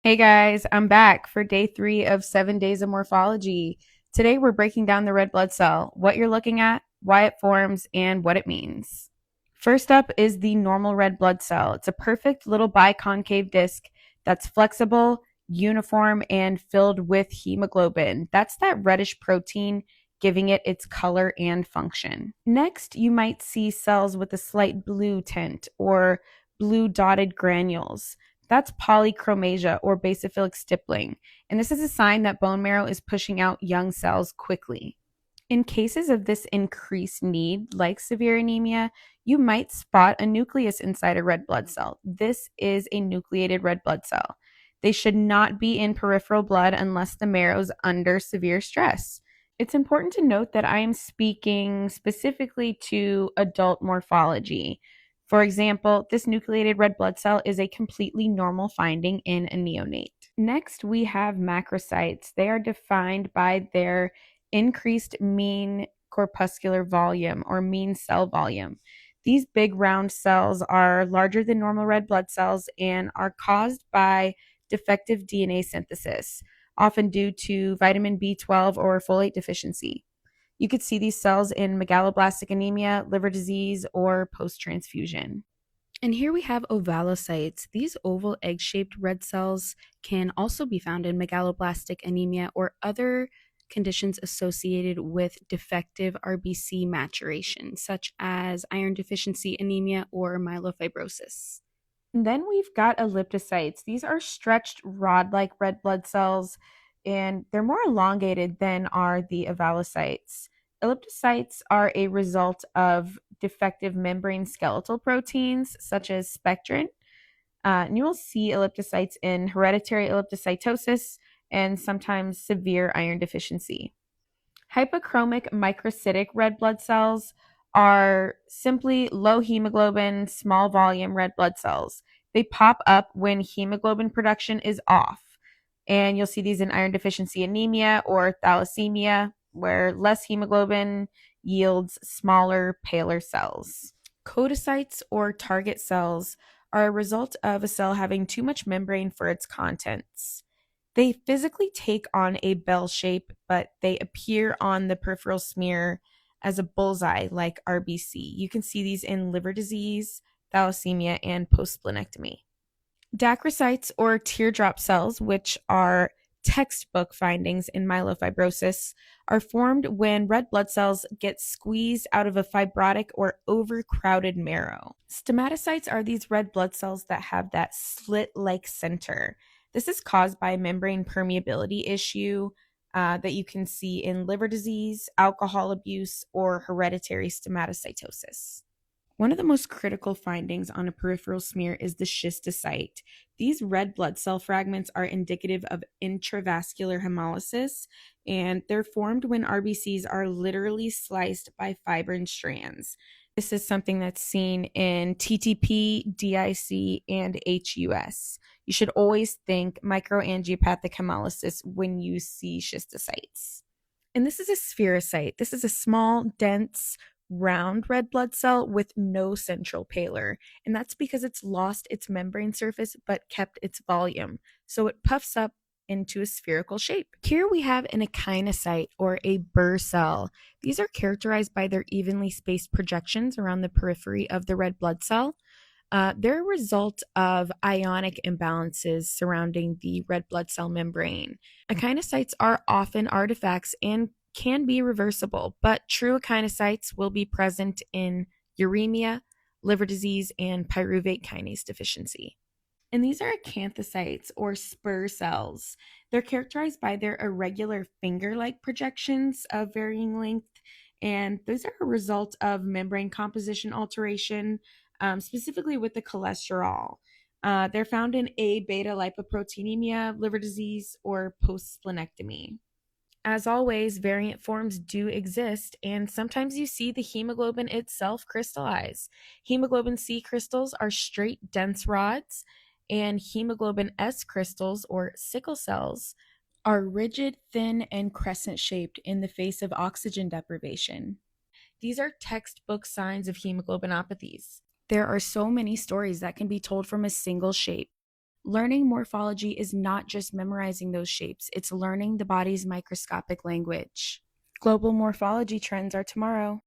Hey guys, I'm back for day 3 of 7 days of morphology. Today we're breaking down the red blood cell, what you're looking at, why it forms, and what it means. First up is the normal red blood cell. It's a perfect little biconcave disc that's flexible, uniform, and filled with hemoglobin. That's that reddish protein giving it its color and function. Next, you might see cells with a slight blue tint or blue dotted granules. That's polychromasia or basophilic stippling, and this is a sign that bone marrow is pushing out young cells quickly. In cases of this increased need, like severe anemia, you might spot a nucleus inside a red blood cell. This is a nucleated red blood cell. They should not be in peripheral blood unless the marrow is under severe stress. It's important to note that I am speaking specifically to adult morphology. For example, this nucleated red blood cell is a completely normal finding in a neonate. Next, we have macrocytes. They are defined by their increased mean corpuscular volume or mean cell volume. These big round cells are larger than normal red blood cells and are caused by defective DNA synthesis, often due to vitamin B12 or folate deficiency. You could see these cells in megaloblastic anemia, liver disease, or post transfusion. And here we have ovalocytes. These oval egg shaped red cells can also be found in megaloblastic anemia or other conditions associated with defective RBC maturation, such as iron deficiency anemia or myelofibrosis. And then we've got elliptocytes. These are stretched rod like red blood cells, and they're more elongated than are the ovalocytes. Elliptocytes are a result of defective membrane skeletal proteins such as spectrin. And you will see elliptocytes in hereditary elliptocytosis and sometimes severe iron deficiency. Hypochromic microcytic red blood cells are simply low hemoglobin, small volume red blood cells. They pop up when hemoglobin production is off. And you'll see these in iron deficiency anemia or thalassemia, where less hemoglobin yields smaller, paler cells. Podocytes or target cells are a result of a cell having too much membrane for its contents. They physically take on a bell shape, but they appear on the peripheral smear as a bullseye like RBC. You can see these in liver disease, thalassemia, and postsplenectomy. Dacrocytes or teardrop cells, which are textbook findings in myelofibrosis, are formed when red blood cells get squeezed out of a fibrotic or overcrowded marrow. Stomatocytes are these red blood cells that have that slit like center. This is caused by a membrane permeability issue that you can see in liver disease, alcohol abuse, or hereditary stomatocytosis. One of the most critical findings on a peripheral smear is the schistocyte. These red blood cell fragments are indicative of intravascular hemolysis, and they're formed when RBCs are literally sliced by fibrin strands. This is something that's seen in TTP, DIC, and HUS. You should always think microangiopathic hemolysis when you see schistocytes. And this is a spherocyte. This is a small, dense, round red blood cell with no central paler. And that's because it's lost its membrane surface but kept its volume. So it puffs up into a spherical shape. Here we have an echinocyte or a Burr cell. These are characterized by their evenly spaced projections around the periphery of the red blood cell. They're a result of ionic imbalances surrounding the red blood cell membrane. Echinocytes are often artifacts and can be reversible, but true echinocytes will be present in uremia, liver disease, and pyruvate kinase deficiency. And these are acanthocytes or spur cells. They're characterized by their irregular finger like projections of varying length, and those are a result of membrane composition alteration, specifically with the cholesterol. They're found in A beta lipoproteinemia, liver disease, or post splenectomy. As always, variant forms do exist, and sometimes you see the hemoglobin itself crystallize. Hemoglobin C crystals are straight, dense rods, and hemoglobin S crystals, or sickle cells, are rigid, thin, and crescent shaped in the face of oxygen deprivation. These are textbook signs of hemoglobinopathies. There are so many stories that can be told from a single shape. Learning morphology is not just memorizing those shapes, it's learning the body's microscopic language. Global morphology trends are tomorrow.